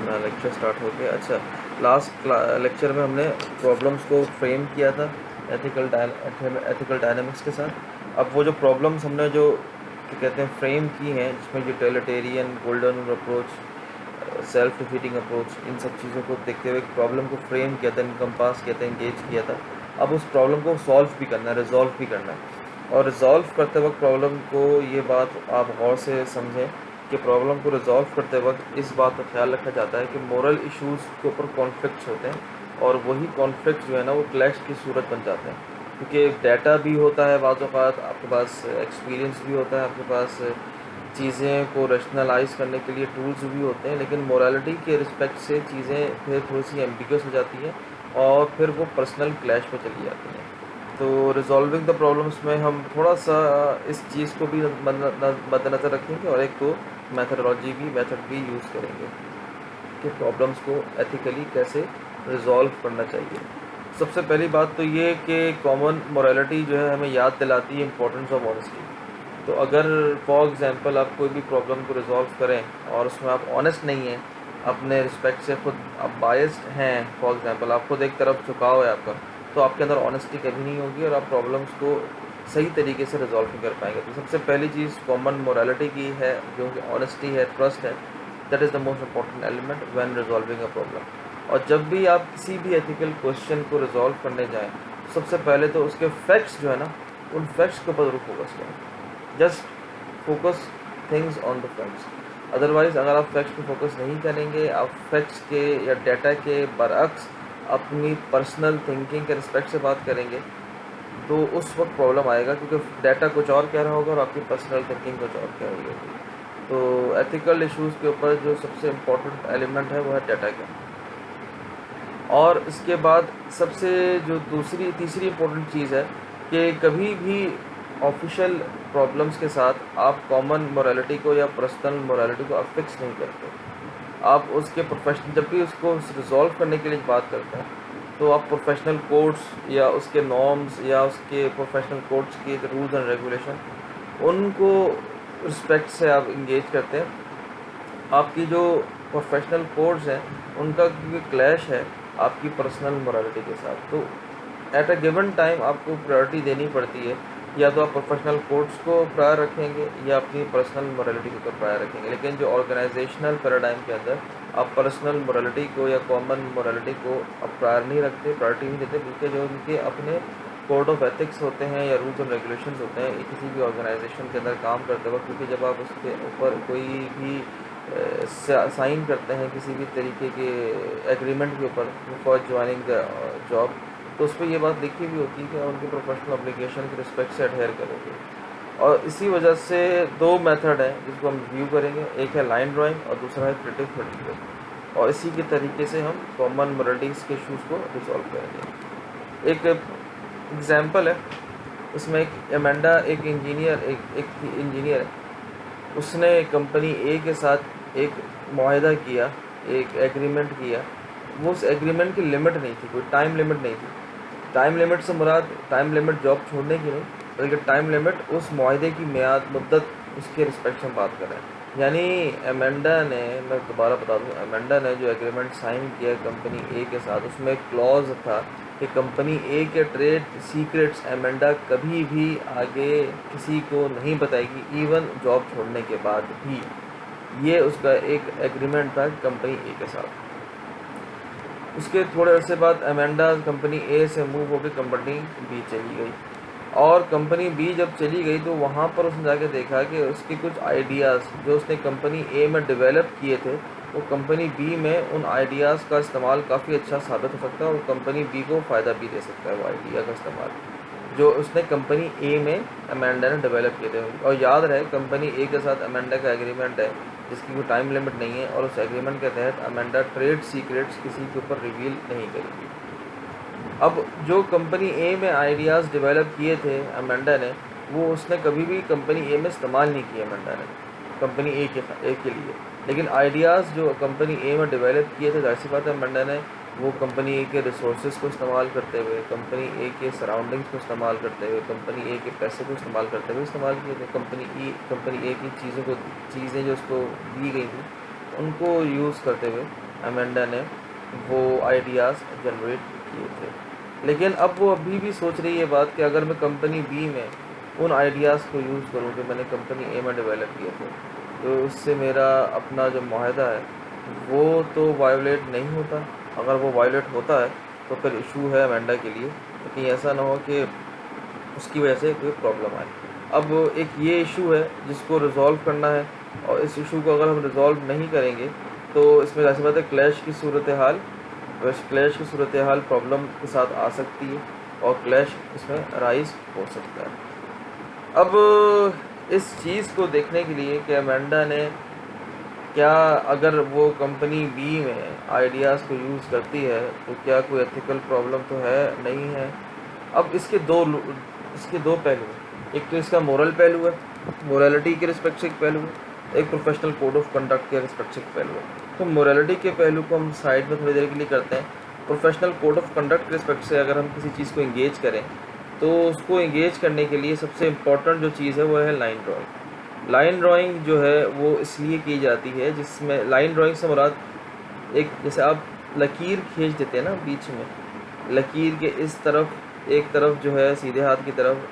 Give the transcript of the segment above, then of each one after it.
अपना lecture start हो गया। अच्छा, लास्ट लेक्चर में हमने प्रॉब्लम्स को फ्रेम किया था एथिकल डायनामिक्स के साथ। अब वो जो प्रॉब्लम्स हमने जो क्या कहते हैं फ्रेम की हैं, जिसमें utilitarian, golden rule approach, self defeating approach, इन सब चीज़ों को देखते हुए प्रॉब्लम को फ्रेम किया था, इनकम्पास किया था, इंगेज किया था। अब उस प्रॉब्लम को सॉल्व भी करना है, रिजॉल्व भी करना है। और रिजॉल्व करते वक्त प्रॉब्लम को, ये बात आप गौर से समझें कि प्रॉब्लम को रिजॉल्व करते वक्त इस बात का ख्याल रखा जाता है कि मोरल इश्यूज़ के ऊपर कॉन्फ्लिक्ट्स होते हैं और वही कॉन्फ्लिक्ट जो है ना वो क्लैश की सूरत बन जाते हैं। क्योंकि डाटा भी होता है, बाज़ औक़ात आपके पास एक्सपीरियंस भी होता है, आपके पास चीज़ें को रैशनलाइज करने के लिए टूल्स भी होते हैं, लेकिन मोरालिटी के रिस्पेक्ट से चीज़ें फिर थोड़ी सी एम्बिगस हो जाती हैं और फिर वो पर्सनल क्लैश में चली जाती हैं। तो रिजॉल्विंग द प्रॉब्लम्स में हम थोड़ा सा इस चीज़ को भी मद्देनज़र रखेंगे और एक तो मेथड भी यूज़ करेंगे कि प्रॉब्लम्स को एथिकली कैसे रिजॉल्व करना चाहिए। सबसे पहली बात तो ये कि कॉमन मोरालिटी जो है हमें याद दिलाती है इम्पोर्टेंस ऑफ ऑनेस्टी। तो अगर फॉर एग्ज़ाम्पल आप कोई भी प्रॉब्लम को रिजॉल्व करें और उसमें आप ऑनेस्ट नहीं हैं, अपने रिस्पेक्ट से खुद आप बायस्ड हैं, फॉर एग्ज़ाम्पल आप खुद एक तरफ झुकाव है आपका, तो आपके अंदर ऑनेस्टी कभी नहीं होगी और आप प्रॉब्लम्स को सही तरीके से रिजॉल्व नहीं कर पाएंगे। तो सबसे पहली चीज़ कॉमन मोरालिटी की है, जो कि ऑनेस्टी है, ट्रस्ट है। That is the most important element when resolving a problem. और जब भी आप किसी भी एथिकल क्वेश्चन को रिजॉल्व करने जाएं, तो सबसे पहले तो उसके फैक्ट्स जो है ना, उन फैक्ट्स के ऊपर ज़रूर फोकस करें। Just focus things on the facts. Otherwise अगर आप फैक्ट्स पे फोकस नहीं करेंगे, आप फैक्ट्स के या डाटा के बरअक्स अपनी पर्सनल थिंकिंग के रिस्पेक्ट से बात करेंगे, तो उस वक्त प्रॉब्लम आएगा, क्योंकि डाटा कुछ और कह रहा होगा और आपकी पर्सनल थिंकिंग कुछ और कह रही होगी। तो एथिकल इश्यूज़ के ऊपर जो सबसे इम्पोर्टेंट एलिमेंट है वो है डाटा का। और इसके बाद सबसे जो तीसरी इम्पोर्टेंट चीज़ है कि कभी भी ऑफिशियल प्रॉब्लम्स के साथ आप कॉमन मोरालिटी को या पर्सनल मोरालिटी को आप फिक्स नहीं करते। आप उसके प्रोफेशनल, जब भी उसको रिजॉल्व करने के लिए बात करते हैं, तो आप प्रोफेशनल कोड्स या उसके नॉर्म्स या उसके प्रोफेशनल कोड्स के रूल्स एंड रेगुलेशन, उनको रिस्पेक्ट से आप इंगेज करते हैं। आपकी जो प्रोफेशनल कोड्स हैं उनका क्योंकि क्लैश है आपकी पर्सनल मोरालिटी के साथ, तो एट अ गिवन टाइम आपको प्रायोरिटी देनी पड़ती है। या तो आप प्रोफेशनल कोड्स को प्रायर रखेंगे या अपनी पर्सनल मोरालिटी को प्रायर रखेंगे। लेकिन जो ऑर्गेनाइजेशनल पैराडाइम के अंदर आप पर्सनल मोरालिटी को या कॉमन मोरालिटी को आप प्रायर नहीं रखते, प्रायोरिटी नहीं देते, बल्कि जो उनके अपने कोड ऑफ एथिक्स होते हैं या रूल्स एंड रेगुलेशंस होते हैं किसी भी ऑर्गेनाइजेशन के अंदर काम करते वक्त, क्योंकि जब आप उसके ऊपर कोई भी साइन करते हैं किसी भी तरीके के एग्रीमेंट के ऊपर फॉर ज्वाइनिंग द जॉब, तो उस पर यह बात लिखी हुई होती है कि आप उनके प्रोफेशनल ऑब्लिगेशन के रिस्पेक्ट से एडहेयर करोगे। और इसी वजह से दो मेथड है जिसको हम रिव्यू करेंगे, एक है लाइन ड्राइंग और दूसरा है क्रिएटिव थ्योरी। और इसी के तरीके से हम कॉमन मोरालिटीज़ के इशूज़ को रिजॉल्व करेंगे। एक एग्जाम्पल है, इसमें एक एमेंडा एक इंजीनियर है, उसने कंपनी ए के साथ एक मुआहदा किया, एक एग्रीमेंट किया। वो उस एग्रीमेंट की लिमिट नहीं थी, कोई टाइम लिमिट नहीं थी। टाइम लिमिट से मुराद टाइम लिमिट जॉब छोड़ने की नहीं, बल्कि टाइम लिमिट उस मुआहदे की मियाद मुद्दत, उसके रिस्पेक्ट में बात कर रहे हैं। यानी एमेंडा ने, मैं दोबारा बता दूं, एमेंडा ने जो एग्रीमेंट साइन किया कंपनी ए के साथ, उसमें एक क्लॉज था कि कंपनी ए के ट्रेड सीक्रेट्स एमेंडा कभी भी आगे किसी को नहीं बताएगी, इवन जॉब छोड़ने के बाद भी। ये उसका एक एग्रीमेंट था कंपनी ए के साथ। उसके थोड़े अरसे बाद एमेंडा कंपनी ए से मूव होकर कंपनी बी चली गई। और कंपनी बी जब चली गई तो वहाँ पर उसने जाके देखा कि उसके कुछ आइडियाज़ जो उसने कंपनी ए में डेवलप किए थे, वो कंपनी बी में उन आइडियाज़ का इस्तेमाल काफ़ी अच्छा साबित हो सकता है और कंपनी बी को फ़ायदा भी दे सकता है वो आइडिया का इस्तेमाल जो उसने कंपनी ए में अमेंडा ने डेवलप किए थे। और याद रहे कंपनी ए के साथ अमेंडा का एग्रीमेंट है जिसकी कोई टाइम लिमिट नहीं है, और उस एग्रीमेंट के तहत अमेंडा ट्रेड सीक्रेट्स किसी के ऊपर रिवील नहीं करेगी। अब जो कंपनी ए में आइडियाज़ डेवलप किए थे अमेंडा ने, वो उसने कभी भी कंपनी ए में इस्तेमाल नहीं किए अमेंडा ने कंपनी ए के लिए। लेकिन आइडियाज़ जो कंपनी ए में डेवलप किए थे, जाहिर सी बात है अमेंडा ने वो कंपनी ए के रिसोर्सेज को इस्तेमाल करते हुए, कंपनी ए के सराउंडिंग्स को इस्तेमाल करते हुए, कंपनी ए के पैसे को इस्तेमाल करते हुए इस्तेमाल किए थे। कंपनी ए की चीज़ें जो उसको दी गई थी उनको यूज़ करते हुए अमेंडा ने वो आइडियाज़ जनरेट किए थे। लेकिन अब वो अभी भी सोच रही है बात कि अगर मैं कंपनी बी में उन आइडियाज़ को यूज़ करूँ जो मैंने कंपनी ए में डेवलप किए थे, तो उससे मेरा अपना जो माहदा है वो तो वायोलेट नहीं होता। अगर वो वायोलेट होता है तो फिर इशू है अमेंडा के लिए, लेकिन ऐसा ना हो कि उसकी वजह से कोई प्रॉब्लम आए। अब एक ये इशू है जिसको रिज़ॉल्व करना है, और इस इशू को अगर हम रिज़ॉल्व नहीं करेंगे तो इसमें ज़ाहिर सी बात है क्लैश की सूरत हाल प्रॉब्लम के साथ आ सकती है और क्लैश इसमें राइज हो सकता है। अब इस चीज़ को देखने के लिए कि अमेंडा ने क्या, अगर वो कंपनी बी में आइडियाज़ को यूज़ करती है तो क्या कोई एथिकल प्रॉब्लम तो है नहीं है। अब इसके दो पहलू हैं। एक तो इसका मोरल पहलू है, मोरालिटी के रिस्पेक्ट से एक पहलू है, एक प्रोफेशनल कोड ऑफ कंडक्ट के रिस्पेक्ट से एक पहलू है। तो मोरालिटी के पहलू को हम साइड में थोड़ी देर के लिए करते हैं। प्रोफेशनल कोड ऑफ कंडक्ट के रिस्पेक्ट से अगर हम किसी चीज़ को इंगेज करें तो उसको इंगेज करने के लिए सबसे इम्पॉर्टेंट जो चीज़ है वो है लाइन ड्राइंग। लाइन ड्राइंग जो है वो इसलिए की जाती है, जिसमें लाइन ड्राइंग से मुराद एक, जैसे आप लकीर खींच देते हैं ना बीच में, लकीर के इस तरफ एक तरफ जो है सीधे हाथ की तरफ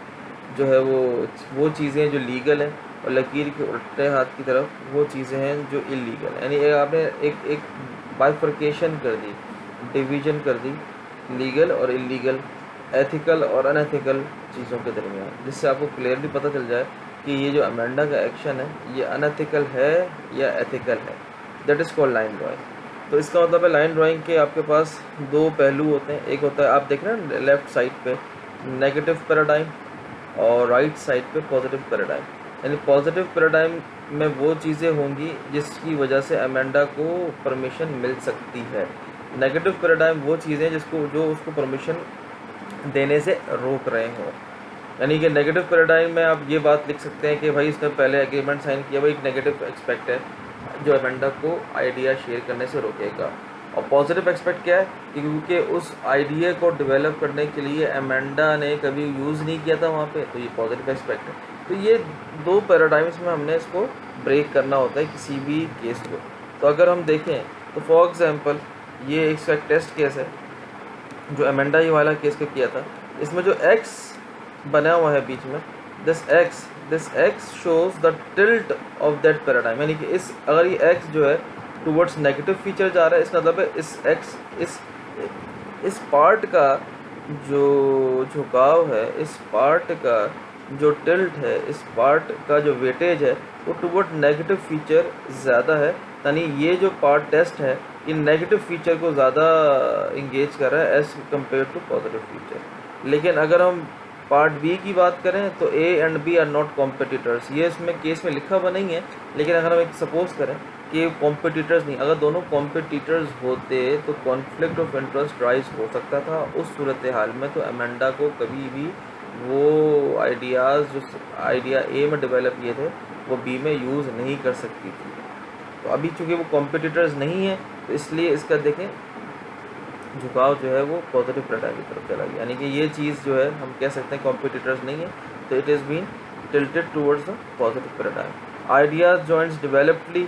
जो है वो चीज़ें जो लीगल हैं, और लकीर के उल्टे हाथ की तरफ वो चीज़ें हैं जो इलीगल हैं। यानी आपने एक बाइफर्केशन कर दी, डिवीज़न कर दी लीगल और इलीगल, एथिकल और अनएथिकल चीज़ों के दरमियान, जिससे आपको क्लियरली पता चल जाए कि ये जो अमेंडा का एक्शन है ये अनएथिकल है या एथिकल है। That is called line drawing. तो इसका मतलब है लाइन ड्राइंग के आपके पास दो पहलू होते हैं। एक होता है, आप देख रहे हैं लेफ़्ट साइड पे नेगेटिव पैराडाइम और राइट साइड पे पॉजिटिव पैराडाइम। यानी पॉजिटिव पैराडाइम में वो चीज़ें होंगी जिसकी वजह से अमेंडा को परमिशन मिल सकती है। नेगेटिव पैराडाइम वो चीज़ें जो उसको परमिशन देने से रोक रहे हों। यानी कि नेगेटिव पैराडाइम में आप ये बात लिख सकते हैं कि भाई इसने पहले एग्रीमेंट साइन किया, वो एक नेगेटिव एक्सपेक्ट है जो अमेंडा को आइडिया शेयर करने से रोकेगा। और पॉजिटिव एक्सपेक्ट क्या है कि क्योंकि उस आइडिया को डेवलप करने के लिए अमेंडा ने कभी यूज़ नहीं किया था वहाँ पे, तो ये पॉजिटिव एक्सपेक्ट है। तो ये दो पैराडाइम्स में हमने इसको ब्रेक करना होता है किसी भी केस को। तो अगर हम देखें तो फॉर एग्जांपल ये इसका टेस्ट केस है जो अमेंडा ये वाला केस को किया था। इसमें जो एक्स बना हुआ है बीच में, this x shows the tilt of that paradigm. यानी कि अगर ये एक्स जो है टूवर्ड्स नेगेटिव फीचर जा रहा है, इसका मतलब है इस पार्ट का जो झुकाव है, इस पार्ट का जो टिल्ट है, इस पार्ट का जो वेटेज है वो टूवर्ड नेगेटिव फीचर ज़्यादा है। यानी ये जो पार्ट टेस्ट है ये नेगेटिव फीचर को ज़्यादा इंगेज कर रहा है as compare to positive feature. लेकिन अगर हम पार्ट बी की बात करें तो A and B are not competitors. ये इसमें केस में लिखा हुआ नहीं है, लेकिन अगर हम एक सपोज करें कि कॉम्पिटिटर्स नहीं, अगर दोनों कॉम्पिटिटर्स होते तो कॉन्फ्लिक्ट ऑफ इंटरेस्ट राइज हो सकता था। उस सूरत हाल में तो अमेंडा को कभी भी वो आइडियाज़ जो आइडिया ए में डेवलप किए थे वो बी में यूज़ नहीं कर सकती थी। तो अभी चूँकि वो कॉम्पिटिटर्स नहीं है तो इसलिए इसका देखें झुकाव जो है वो पॉजिटिव पैराडाइम की तरफ चला गया। यानी कि ये चीज़ जो है हम कह सकते हैं कॉम्पिटिटर्स नहीं है, तो it is been tilted towards the positive paradigm. Ideas joints developedly,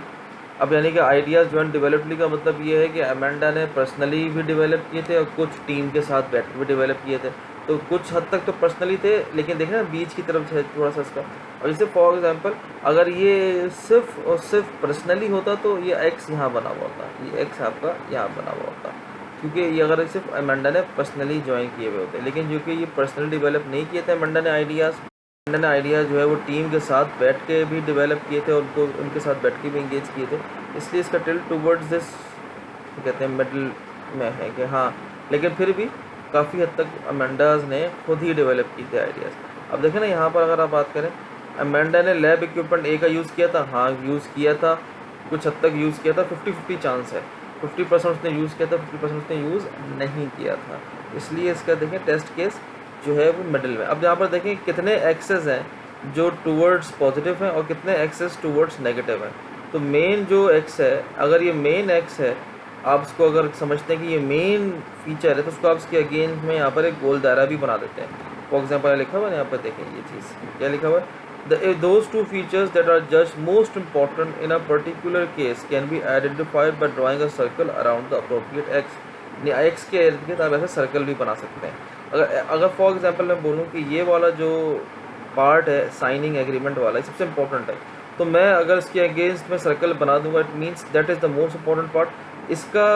अब यानी कि आइडियाज़ जॉइंट डेवलपडली का मतलब ये है कि अमेंडा ने पर्सनली भी डेवलप किए थे और कुछ टीम के साथ बैठ के भी डेवलप किए थे। तो कुछ हद तक तो पर्सनली थे, लेकिन देखें ना बीच की तरफ है थोड़ा सा इसका। और जैसे फॉर एग्जांपल अगर ये सिर्फ और सिर्फ पर्सनली होता तो ये एक्स यहाँ बना हुआ होता, ये एक्स आपका यहाँ बना हुआ होता, क्योंकि ये अगर सिर्फ अमेंडा ने पर्सनली ज्वाइन किए हुए होते। लेकिन जो कि ये पर्सनली डेवलप नहीं किए थे अमेंडा ने आइडियाज़ जो है वो टीम के साथ बैठ के भी डेवलप किए थे और उनके साथ बैठ के भी इंगेज किए थे। इसलिए इसका टिल्ट टूवर्ड्स दिस कहते हैं मिडल में है कि हाँ, लेकिन फिर भी काफ़ी हद तक अमेंडाज़ ने खुद ही डेवलप किए थे आइडियाज़। अब देखें ना यहाँ पर अगर आप बात करें, अमेंडा ने लैब इक्विपमेंट ए का यूज़ किया था, हाँ यूज़ किया था, कुछ हद तक यूज़ किया था, 50-50 चांस है। 50% उसने यूज़ किया था, 50% उसने यूज़ नहीं किया था। इसलिए इसका देखें टेस्ट केस जो है वो मिडिल में। अब यहाँ पर देखें कितने एक्सेस हैं जो टूवर्ड्स पॉजिटिव हैं और कितने एक्सेस टूवर्ड्स नेगेटिव हैं। तो मेन जो एक्स है, अगर ये मेन एक्स है, आप इसको अगर समझते हैं कि ये मेन फीचर है तो उसको आप इसके अगेंस्ट में यहाँ पर एक गोल दायरा भी बना देते हैं। फॉर एग्जाम्पल लिखा हुआ है यहाँ पर देखें, ये चीज़ क्या लिखा हुआ है, those two features that are judged most important in a particular case can be identified by drawing a circle around the appropriate x. x के इर्द गिर्द आप ऐसा सर्कल भी बना सकते हैं. अगर अगर फॉर एग्जांपल मैं बोलूँ कि ये वाला जो पार्ट है साइनिंग एग्रीमेंट वाला, सबसे इम्पोर्टेंट है, तो मैं अगर इसके अगेंस्ट में सर्कल बना दूंगा, it means that is the most important part. इसका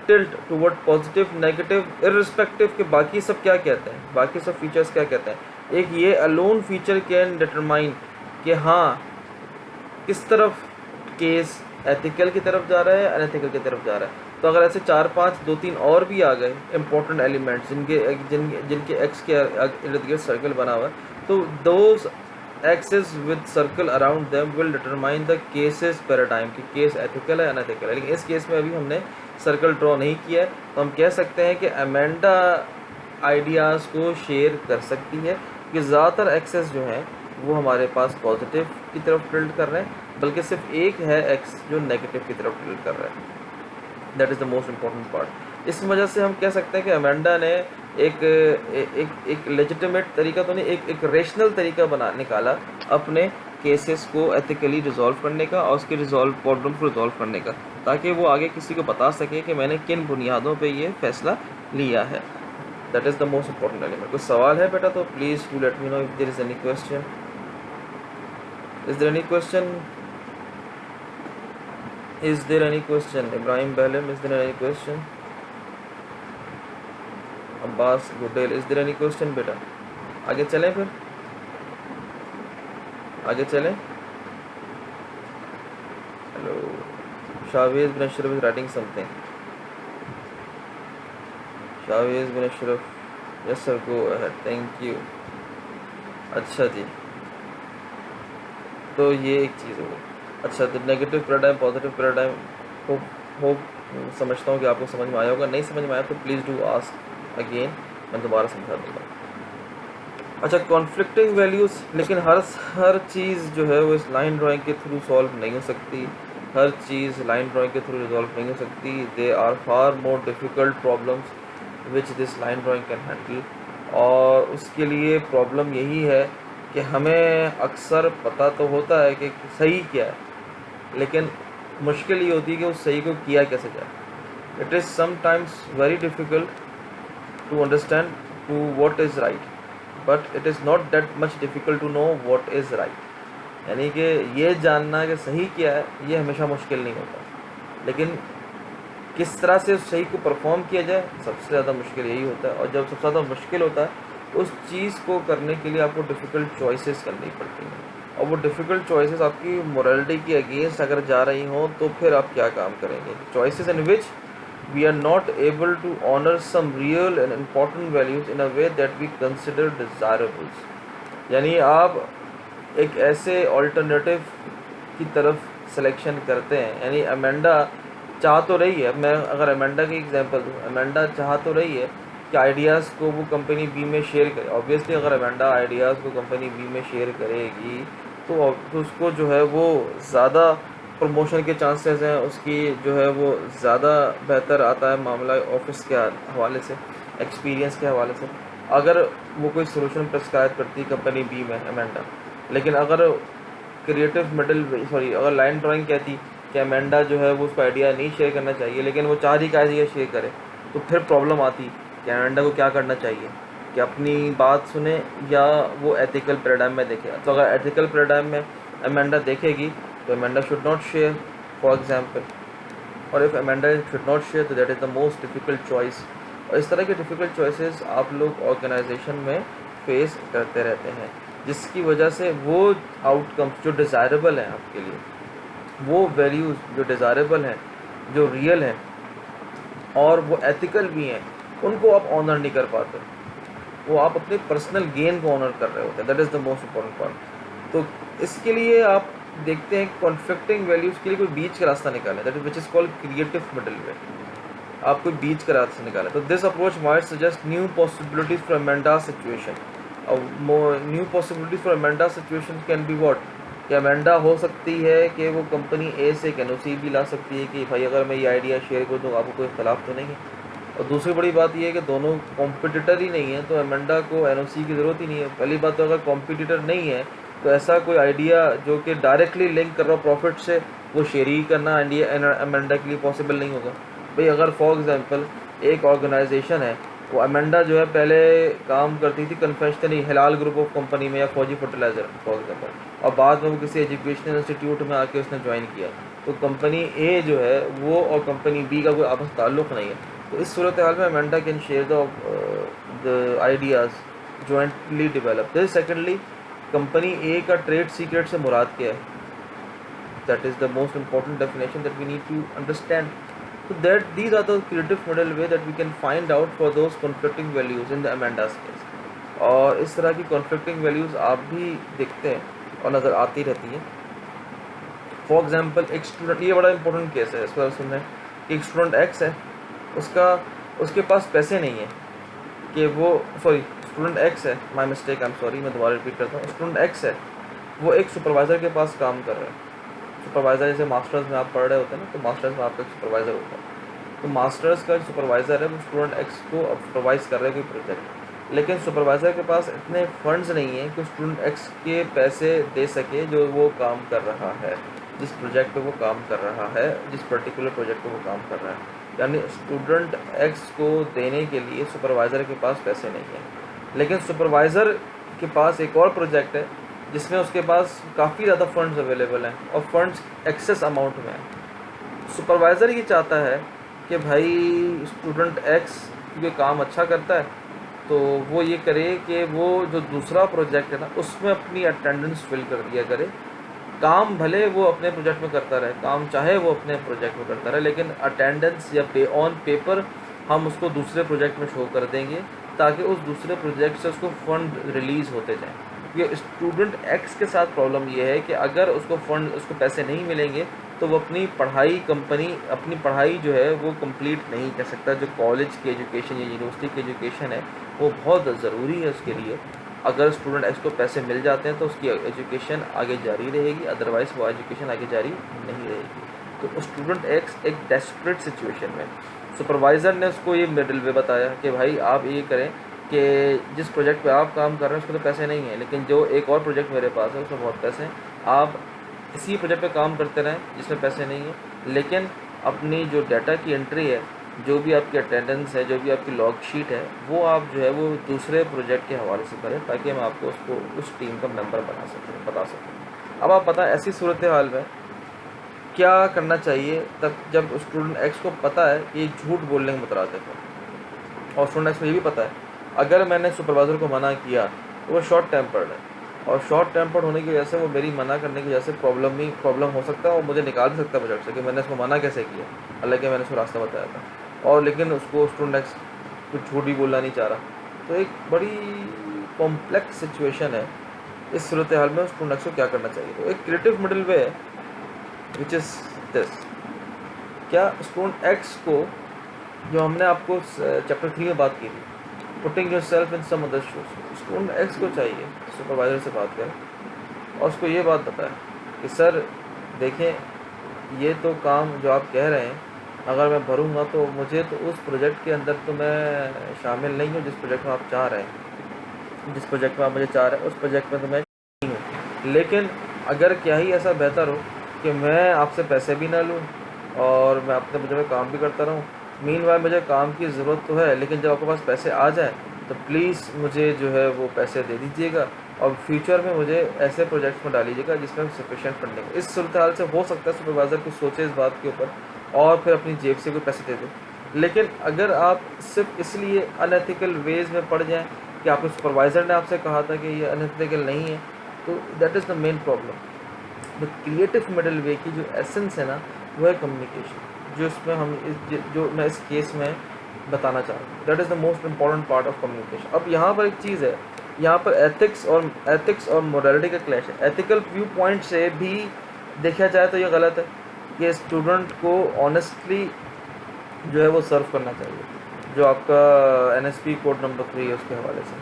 tilt toward positive negative irrespective के बाकी सब क्या कहते हैं, बाकी सब फीचर्स क्या कहते हैं. एक ये अलोन फीचर कैन डिटरमाइन कि हाँ किस तरफ केस एथिकल की तरफ जा रहा है, अनएथिकल की तरफ जा रहा है. तो अगर ऐसे 4-5 2-3 और भी आ गए इंपॉर्टेंट एलिमेंट्स जिनके एक्स के इर्द गिर्द सर्कल बना हुआ है, तो those axes with circle around them will determine the cases paradigm कि केस एथिकल है अनएथिकल है. लेकिन इस केस में अभी हमने सर्कल ड्रॉ नहीं किया है, तो हम कह सकते हैं कि अमेंडा आइडियाज़ को शेयर कर सकती है कि ज़्यादातर एक्सेस जो हैं वो हमारे पास पॉजिटिव की तरफ टिल्ट कर रहे हैं, बल्कि सिर्फ एक है एक्स जो नेगेटिव की तरफ टिल्ट कर रहा है. That is the most important part. इस वजह से हम कह सकते हैं कि अमेंडा ने एक लेजिटिमेट तरीका तो नहीं, एक रेशनल तरीका निकाला अपने केसेस को एथिकली रिजॉल्व करने का और उसके प्रॉब्लम को रिजॉल्व करने का, ताकि वो आगे किसी को बता सके कि मैंने किन बुनियादों पे ये फैसला लिया है. That is the most important element. कोई सवाल है बेटा तो please do let me know if there is any question. Is there any question? Is there any question? Ibrahim Balam, is there any question? Abbas Gudel, is there any question बेटा? आगे चलें फिर, आगे चलें. Hello, Shavez bin Ashraf is writing something. Shavez bin Ashraf, yes sir, go ahead, thank you. अच्छा जी, तो ये एक चीज़ होगी. अच्छा, तो negative paradigm positive paradigm hope समझता हूँ कि आपको समझ में आया होगा. नहीं समझ में आया तो प्लीज़ डू आस्क अगेन, मैं दोबारा समझा दूँगा. अच्छा, कॉन्फ्लिक्टिंग वैल्यूज़, लेकिन हर चीज़ जो है वो इस लाइन ड्राइंग के थ्रू सॉल्व नहीं हो सकती. हर चीज़ लाइन ड्राइंग के थ्रू रिजॉल्व नहीं हो सकती. They are far more difficult problems which this line drawing can handle. और उसके लिए प्रॉब्लम यही है कि हमें अक्सर पता तो होता है कि सही क्या है, लेकिन मुश्किल ये होती है कि उस सही को किया कैसे जाए. It is sometimes very difficult to understand to what is right, but it is not that much difficult to know what is right. यानी कि ये जानना कि सही क्या है ये हमेशा मुश्किल नहीं होता, लेकिन किस तरह से उस सही को परफॉर्म किया जाए सबसे ज़्यादा मुश्किल यही होता है. और जब सबसे ज़्यादा मुश्किल होता है उस चीज़ को करने के लिए आपको डिफ़िकल्ट चॉइसेस करनी पड़ती हैं, और वो डिफ़िकल्ट चॉइसेस आपकी मोरालिटी की अगेंस्ट अगर जा रही हों तो फिर आप क्या काम करेंगे. Choices in which we are not able to honour some real and important values in a way that we consider desirables. यानी आप एक ऐसे ऑल्टरनेटिव की तरफ सिलेक्शन करते हैं. यानी अमेंडा चाह तो रही है, मैं अगर अमेंडा की एग्जांपल दूँ, अमेंडा चाह तो रही है कि आइडियाज़ को वो कंपनी बी में शेयर करे. ऑब्वियसली अगर अमेंडा आइडियाज़ को कंपनी बी में शेयर करेगी तो उसको जो है वो ज़्यादा प्रमोशन के चांसेस हैं, उसकी जो है वो ज़्यादा बेहतर आता है मामला ऑफिस के हवाले से, एक्सपीरियंस के हवाले से, अगर वो कोई सोल्यूशन प्रिस्क्राइब करती कंपनी बी में अमेंडा. लेकिन अगर अगर लाइन ड्राइंग कहती कि अमेंडा जो है वो उसको आइडिया नहीं शेयर करना चाहिए, लेकिन वो चाह रही का आइडिया शेयर करे, तो फिर प्रॉब्लम आती कि अमेंडा को क्या करना चाहिए, कि अपनी बात सुने या वो एथिकल पैराडाइम में देखे. तो अगर एथिकल पैराडाइम में अमेंडा देखेगी तो Amanda should not share for example, और if Amanda should not share तो that is the most difficult choice. और इस तरह के डिफ़िकल्ट चॉइसेस आप लोग ऑर्गेनाइजेशन में फेस करते रहते हैं, जिसकी वजह से वो आउटकम्स जो डिज़ायरेबल हैं आपके लिए, वो वैल्यूज़ जो डिज़ायरेबल हैं, जो रियल हैं और वो एथिकल भी हैं, उनको आप ऑनर नहीं कर पाते. वो आप अपने पर्सनल गेन को ऑनर कर रहे होते हैं. That is the most important part. तो इसके लिए आप देखते हैं कॉन्फ्लिक्टिंग वैल्यूज़ के लिए कोई बीच का रास्ता निकालें, that is which is called creative middle way. आप कोई बीच का रास्ता निकालें. तो this approach might suggest new possibilities for Amanda situation. और new possibilities for Amanda situation can be what, कि अमेंडा हो सकती है कि वो कंपनी ए से एक एनओसी भी ला सकती है कि भाई अगर मैं ये आइडिया शेयर करूँ तो आपको कोई इख्तलाफ तो नहीं है. और दूसरी बड़ी बात ये है कि दोनों कॉम्पिटिटर ही नहीं है, तो अमेंडा को एनओसी की ज़रूरत ही नहीं है. पहली बात तो अगर कॉम्पिटिटर नहीं है तो ऐसा कोई आइडिया जो कि डायरेक्टली लिंक कर रहा हो प्रॉफिट से, वो शेयर ही करना इंडिया अमेंडा के लिए पॉसिबल नहीं होगा। भाई अगर फॉर एग्जांपल एक ऑर्गेनाइजेशन है, वो अमेंडा जो है पहले काम करती थी confectionery Hilal group of company में या फौजी फर्टिलाइज़र फॉर एग्जांपल, और बाद में वो किसी एजुकेशनल इंस्टीट्यूट में आके उसने ज्वाइन किया, तो कंपनी ए जो है वो और कंपनी बी का कोई आपस ताल्लुक़ नहीं है। तो इस सूरत हाल में Amanda can share the ideas jointly develop. This secondly, company A का ट्रेड सीक्रेट से मुराद क्या है? That is the most important definition that we need to understand. So that these are the creative middle way that we can find out for those conflicting values in the Amanda's case. और इस तरह की conflicting values आप भी देखते हैं और नज़र आती रहती हैं। फॉर एग्जाम्पल एक स्टूडेंट, ये बड़ा इंपॉर्टेंट केस है, इसको सुन रहे हैं कि एक स्टूडेंट एक्स है, उसके पास पैसे नहीं है कि वो स्टूडेंट एक्स है, my mistake, I am sorry, मैं दोबारा रिपीट करता हूँ। स्टूडेंट एक्स है, वो एक सुपरवाइज़र के पास काम कर रहा है। सुपरवाइज़र जैसे मास्टर्स में आप पढ़ रहे होते हैं ना, तो मास्टर्स में आपका एक सुपरवाइज़र होता है, तो मास्टर्स का सुपरवाइज़र है, वो स्टूडेंट एक्स को अब सुपरवाइज़ कर रहा है कोई प्रोजेक्ट, लेकिन सुपरवाइज़र के पास इतने फंड्स नहीं हैं कि स्टूडेंट एक्स के पैसे दे सके जो वो काम कर रहा है, जिस प्रोजेक्ट पे वो काम कर रहा है, जिस पर्टिकुलर प्रोजेक्ट पे वो काम कर रहा है। यानी स्टूडेंट एक्स को देने के लिए सुपरवाइज़र के पास पैसे नहीं हैं, लेकिन सुपरवाइज़र के पास एक और प्रोजेक्ट है जिसमें उसके पास काफ़ी ज़्यादा फंड्स अवेलेबल हैं और फंड्स एक्सेस अमाउंट में हैं। सुपरवाइज़र ये चाहता है कि भाई स्टूडेंट एक्स क्योंकि काम अच्छा करता है, तो वो ये करे कि वो जो दूसरा प्रोजेक्ट है ना, उसमें अपनी अटेंडेंस फिल कर दिया करे। काम भले वो अपने प्रोजेक्ट में करता रहे, काम चाहे वो अपने प्रोजेक्ट में करता रहे, लेकिन अटेंडेंस या पे ऑन पेपर हम उसको दूसरे प्रोजेक्ट में शो कर देंगे, ताकि उस दूसरे प्रोजेक्ट से उसको फ़ंड रिलीज़ होते जाएं। ये स्टूडेंट एक्स के साथ प्रॉब्लम ये है कि अगर उसको पैसे नहीं मिलेंगे, तो वो अपनी पढ़ाई जो है वो कंप्लीट नहीं कर सकता। जो कॉलेज की एजुकेशन या यूनिवर्सिटी की एजुकेशन है, वो बहुत ज़रूरी है उसके लिए। अगर स्टूडेंट एक्स को पैसे मिल जाते हैं तो उसकी एजुकेशन आगे जारी रहेगी, अदरवाइज़ वो एजुकेशन आगे जारी नहीं रहेगी। तो स्टूडेंट एक्स एक डेस्परेट सिचुएशन में, सुपरवाइज़र ने उसको ये मिडिल वे बताया कि भाई आप ये करें कि जिस प्रोजेक्ट पे आप काम कर रहे हैं उसको तो पैसे नहीं हैं, लेकिन जो एक और प्रोजेक्ट मेरे पास है उसमें बहुत पैसे हैं, आप इसी प्रोजेक्ट पे काम करते रहें जिसमें पैसे नहीं हैं, लेकिन अपनी जो डाटा की एंट्री है, जो भी आपकी अटेंडेंस है, जो भी आपकी लॉग शीट है, वो आप जो है वो दूसरे प्रोजेक्ट के हवाले से करें, ताकि हम आपको उसको उस टीम का मेंबर बता सकें। अब आप पता है ऐसी सूरत हाल में क्या करना चाहिए तब जब स्टूडेंट एक्स को पता है कि ये झूठ बोलने में मुतरादिफ है, और स्टूडेंट एक्स को ये भी पता है अगर मैंने सुपरवाइज़र को मना किया तो वो शॉर्ट टेम्पर्ड है, और शॉर्ट टेम्पर्ड होने की वजह से वो मेरी मना करने की वजह से प्रॉब्लम हो सकता है और मुझे निकाल भी सकता है प्रोजेक्ट से कि मैंने इसको मना कैसे किया, हालांकि मैंने उसको रास्ता बताया था, और लेकिन उसको स्टूडेंट एक्स कुछ झूठ भी बोलना नहीं चाह रहा। तो एक बड़ी कॉम्प्लेक्स सिचुएशन है। इस सूरत हाल में स्टूडेंट एक्स को क्या करना चाहिए? तो एक क्रिएटिव मिडिल वे है विच इज़ दिस। क्या स्टूडेंट एक्स को, जो हमने आपको चैप्टर 3 में बात की थी, putting yourself in some other shoes, student X को चाहिए सुपरवाइज़र से बात करें और उसको ये बात बताएं कि सर देखें, ये तो काम जो आप कह रहे हैं अगर मैं भरूंगा तो मुझे तो उस प्रोजेक्ट के अंदर तो मैं शामिल नहीं हूँ जिस प्रोजेक्ट में आप चाह रहे हैं, जिस प्रोजेक्ट में आप मुझे चाह रहे हैं उस प्रोजेक्ट में तो मैं नहीं हूँ। लेकिन अगर क्या ही ऐसा बेहतर हो कि मैं आपसे पैसे भी ना लूँ और मैं अपने प्रोजेक्ट में काम भी करता रहूँ, मीनवाइल मुझे काम की ज़रूरत तो है, लेकिन जब आपके पास पैसे आ जाए तो प्लीज़ मुझे जो है वो पैसे दे दीजिएगा और फ्यूचर में मुझे ऐसे प्रोजेक्ट्स में डालीजिएगा जिसमें सफिशेंट फंडिंग। इस सूरत हाल से हो सकता है सुपरवाइज़र कुछ सोचे इस बात के ऊपर और फिर अपनी जेब से कोई पैसे दे दे। लेकिन अगर आप सिर्फ इसलिए अनएथिकल वेज़ में पड़ जाएँ कि आपके सुपरवाइज़र ने आपसे कहा था कि ये अनएथिकल नहीं है, तो that is the main problem. The creative middle वे की जो एसेंस है ना, वो है कम्युनिकेशन, जो इसमें जो मैं इस केस में बताना चाह रहा हूँ। That is the most important part of communication. अब यहाँ पर एक चीज़ है, यहाँ पर एथिक्स और मोरालिटी का क्लैश है। एथिकल व्यू पॉइंट से भी देखा जाए तो ये गलत है कि स्टूडेंट को ऑनेस्टली जो है वो सर्व करना चाहिए, जो आपका NSP कोड नंबर 3 है उसके हवाले से,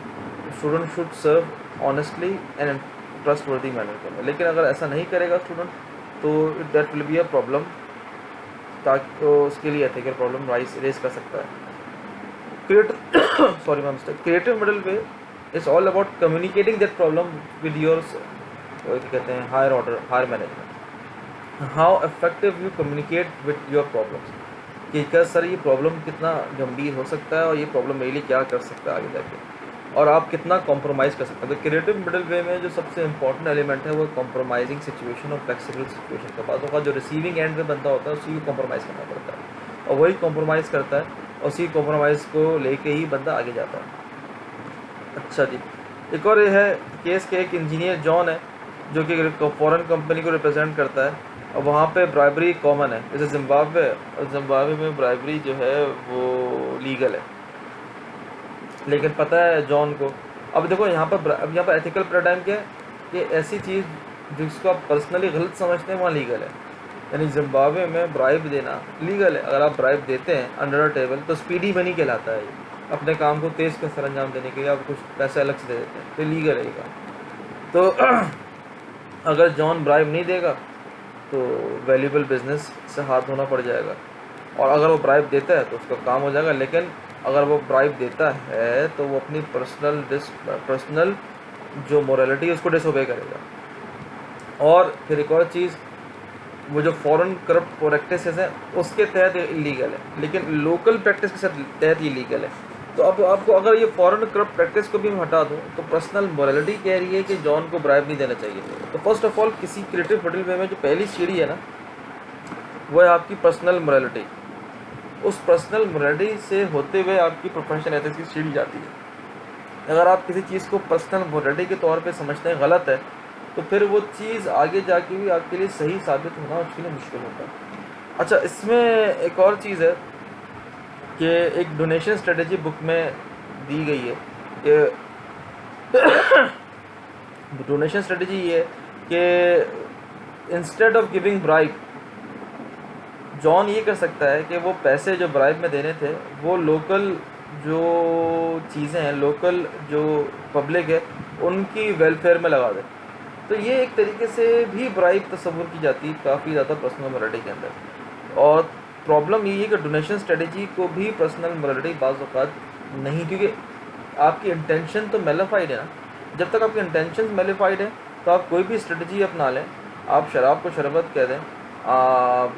student should serve honestly and trustworthy वर्दी मैनर में। लेकिन अगर ऐसा नहीं करेगा स्टूडेंट तो that will be a problem, ताकि तो उसके लिए एथिकल प्रॉब्लम रेज कर सकता है। Creative middle way is all about communicating that problem with your वो कहते हैं higher order, higher management. How effective you communicate with your problems, कि क्या सर ये प्रॉब्लम कितना गंभीर हो सकता है और ये प्रॉब्लम मेरे लिए क्या कर सकता है आगे जाके, और आप कितना कॉम्प्रोमाइज़ कर सकते हैं। तो क्रिएटिव मिडिल वे में जो सबसे इंपॉर्टेंट एलिमेंट है वो कॉम्प्रोमाइजिंग सिचुएशन और फ्लेक्सिबल सिचुएशन का। बातों का जो रिसीविंग एंड में बंदा होता है उसी को कॉम्प्रोमाइज़ करना पड़ता है, और वही कॉम्प्रोमाइज़ करता है, उसी कॉम्प्रोमाइज़ को लेके ही बंदा आगे जाता है। अच्छा जी, एक और ये है केस के एक इंजीनियर जॉन है जो कि फॉरेन कंपनी को रिप्रेजेंट करता है, और वहाँ पे ब्राइबरी कॉमन है। जैसे जिम्बाब्वे, और जिम्बाब्वे में ब्राइबरी जो है वो लीगल है, लेकिन पता है जॉन को। अब देखो यहाँ पर, अब यहाँ पर एथिकल पैराडाइम क्या है कि ऐसी चीज़ जिसको आप पर्सनली गलत समझते हैं वहाँ लीगल है। यानी जिम्बाब्वे में ब्राइब देना लीगल है। अगर आप ब्राइब देते हैं अंडर द टेबल तो स्पीडी मनी कहलाता है ये, अपने काम को तेज़ का सरंजाम देने के लिए आप कुछ पैसे अलग से दे देते हैं, तो लीगल है ये काम। तो अगर जॉन ब्राइब नहीं देगा तो वैल्यूबल बिजनेस से हाथ धोना पड़ जाएगा, और अगर वो ब्राइब देता है तो उसका काम हो जाएगा। लेकिन अगर वो ब्राइब देता है तो वो अपनी पर्सनल जो मोरालिटी है उसको डिसओबे करेगा। और फिर एक और चीज़, वो जो फॉरेन करप्ट प्रैक्टिस हैं उसके तहत इलीगल है, लेकिन लोकल प्रैक्टिस के तहत इलीगल है। तो अब आपको अगर ये फॉरेन करप्ट प्रैक्टिस को भी मैं हटा दूँ तो पर्सनल मोरालिटी कह रही है कि जॉन को ब्राइब नहीं देना चाहिए। तो फर्स्ट ऑफ ऑल किसी क्रिएटिव मिडिल वे में जो पहली सीढ़ी है ना, वो है आपकी पर्सनल मोरालिटी। उस पर्सनल मोरालिटी से होते हुए आपकी प्रोफेशनल एथिक्स की सीढ़ी जाती है। अगर आप किसी चीज़ को पर्सनल मोरालिटी के तौर पे समझते हैं गलत है, तो फिर वो चीज़ आगे जाके भी आपके लिए सही साबित होना उसके लिए मुश्किल होता है। अच्छा, इसमें एक और चीज़ है कि एक डोनेशन स्ट्रेटेजी बुक में दी गई है कि डोनेशन स्ट्रेटेजी ये है कि instead of giving bribe, John ये कर सकता है कि वो पैसे जो ब्राइब में देने थे वो लोकल जो चीज़ें हैं, लोकल जो पब्लिक है उनकी वेलफेयर में लगा दे। तो ये एक तरीके से भी ब्राइब तस्वुर की जाती है काफ़ी ज़्यादा पर्सनल मोरालिटी के अंदर। और प्रॉब्लम ये है कि डोनेशन स्ट्रेटेजी को भी पर्सनल मोरालिटी बाज़ औक़ात नहीं, क्योंकि आपकी इंटेंशन तो मेलिफाइड है ना। जब तक आपकी इंटेंशन मेलिफाइड है तो आप कोई भी स्ट्रेटजी अपना लें, आप शराब को शरबत कह दें, आप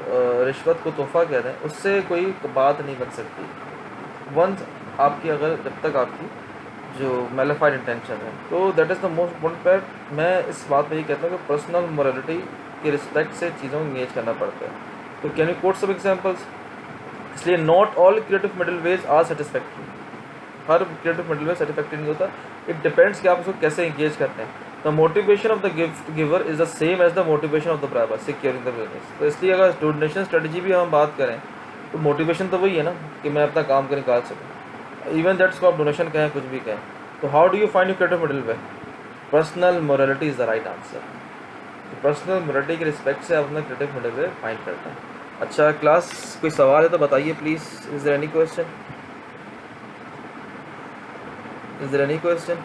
रिश्वत को तोहफ़ा कह दें, उससे कोई बात नहीं बन सकती। वंस आपकी अगर जब तक आपकी जो मेलिफाइड इंटेंशन है, तो that is the most important part. मैं इस बात में ये कहता हूँ कि पर्सनल मोरालिटी के रिस्पेक्ट से चीज़ों को इंगेज करना पड़ता है। तो can you quote some examples? इसलिए not all creative middle ways are satisfactory. हर क्रिएटिव मिडिल वे सेटिस्फैक्ट्री नहीं होता, इट डिपेंड्स कि आप उसको कैसे इंगेज करते हैं। The motivation of the gift giver is the same as the motivation of the briber securing the business. तो इसलिए अगर डोनेशन स्ट्रेटजी भी हम बात करें तो मोटिवेशन तो वही है ना कि मैं अपना काम कर निकाल सकूँ, इवन दैट्स को आप डोनेशन कहें कुछ भी कहें। तो how do you find you creative middle way? Personal morality is the right answer. तो पर्सनल मोरालिटी के रिस्पेक्ट से आप अपना क्रिएटिव मिडिल वे फाइंड करते हैं। अच्छा क्लास, कोई सवाल है तो बताइए please. Is there any question? Is there any question?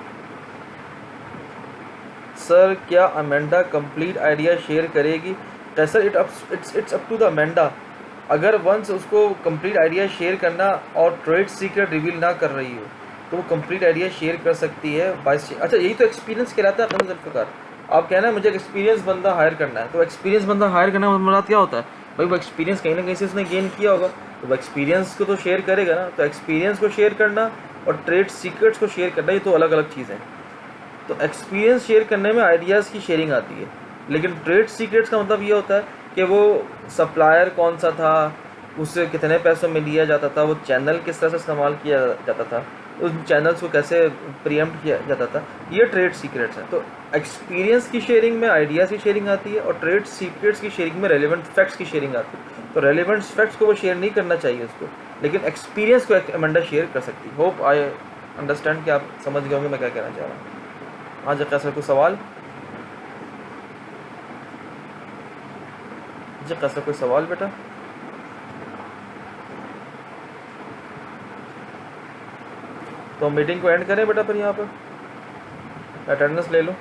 Sir क्या अमेंडा कंप्लीट आइडिया शेयर करेगी? Sir it's up to the Amanda. अगर वंस उसको कंप्लीट आइडिया शेयर करना और ट्रेड सीक्रेट रिवील ना कर रही हो तो वो कंप्लीट आइडिया शेयर कर सकती है बाइस। अच्छा, यही तो एक्सपीरियंस कहलाता है अपने जुल्फ़िकार। आप कहना है मुझे एक एक्सपीरियंस बंदा हायर करना है, तो एक्सपीरियंस बंदा हायर करना मतलब क्या होता है भाई? वो एक्सपीरियंस कहीं ना कहीं से उसने गेन किया होगा, तो वो एक्सपीरियंस को तो शेयर करेगा ना। तो एक्सपीरियंस को शेयर करना और ट्रेड सीक्रेट्स को शेयर करना ये तो अलग अलग चीज़ें हैं। तो एक्सपीरियंस शेयर करने में आइडियाज़ की शेयरिंग आती है, लेकिन ट्रेड सीक्रेट्स का मतलब ये होता है कि वो सप्लायर कौन सा था, उससे कितने पैसों में लिया जाता था, वो चैनल किस तरह से इस्तेमाल किया जाता था, उन चैनल्स को कैसे प्रीएम्प्ट किया जाता था, ये ट्रेड सीक्रेट्स हैं। तो एक्सपीरियंस की शेयरिंग में आइडियाज़ की शेयरिंग आती है और ट्रेड सीक्रेट्स की शेयरिंग में रेलिवेंट फैक्ट्स की शेयरिंग आती है। तो रेलिवेंट फैक्ट्स को वो शेयर नहीं करना चाहिए उसको, लेकिन एक्सपीरियंस को अमेंडा शेयर कर सकती है। होप आई अंडरस्टैंड कि आप समझ गए होंगे मैं क्या कहना चाह रहा हूँ। हाँ जी, कैसा कोई सवाल? जी कैसा कोई सवाल बेटा? तो मीटिंग को एंड करें बेटा, फिर यहाँ पर अटेंडेंस ले लो।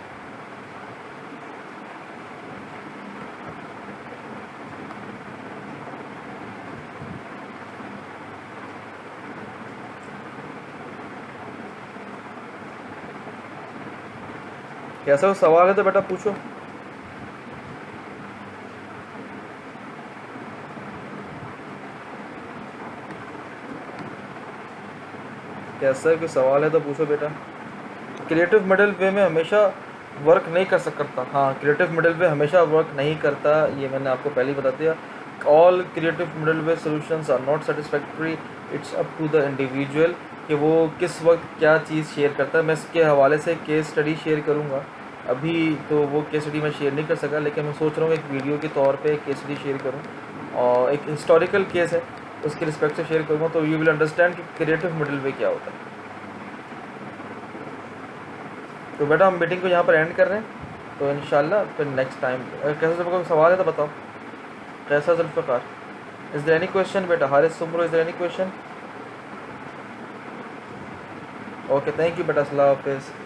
कैसा सवाल है तो बेटा पूछो। क्या सर कोई सवाल है तो पूछो बेटा। क्रिएटिव मिडिल वे में हमेशा वर्क नहीं कर सकता। हाँ, क्रिएटिव मिडिल वे हमेशा वर्क नहीं करता, ये मैंने आपको पहले ही बता दिया। All creative middle way solutions are not satisfactory, it's up to the individual कि वो किस वक्त क्या चीज़ शेयर करता है। मैं इसके हवाले से केस स्टडी शेयर करूँगा, अभी तो वो केस स्टडी मैं शेयर नहीं कर सका, लेकिन मैं सोच रहा हूँ एक वीडियो के तौर पे केस स्टडी शेयर करूँ, और एक हिस्टोरिकल केस है उसके रिस्पेक्ट से शेयर करूँगा, तो यू विल अंडरस्टैंड कि क्रिएटिव मिडिल वे क्या होता है। तो बेटा हम मीटिंग को यहाँ पर एंड कर रहे हैं, तो इंशाल्लाह फिर नेक्स्ट टाइम। कैसा कोई सवाल है तो बताओ। कैसा Zulfiqar, is there any question बेटा? Haris Soomro, is there any question? Okay, thank you बेटा, अल्लाह हाफिज़।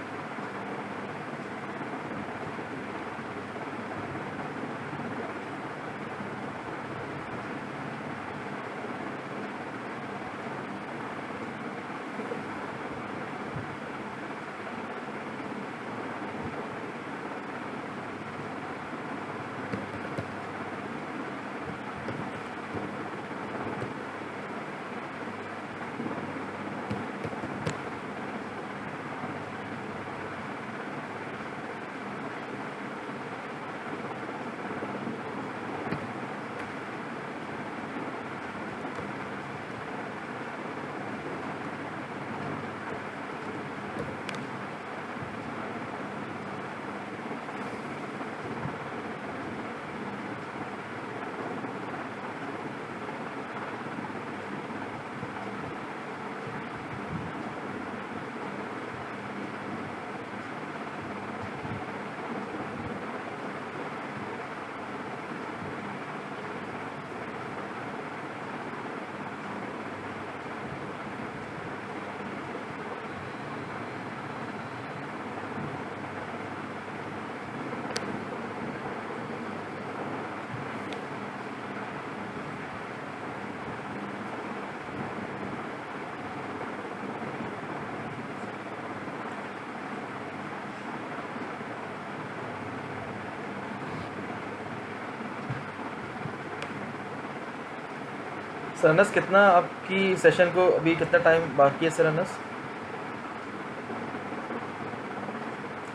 सर अनस, कितना आपकी सेशन को अभी कितना टाइम बाकी है सर अनस?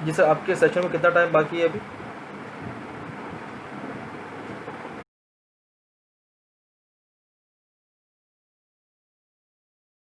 जी सर, आपके सेशन को कितना टाइम बाकी है अभी?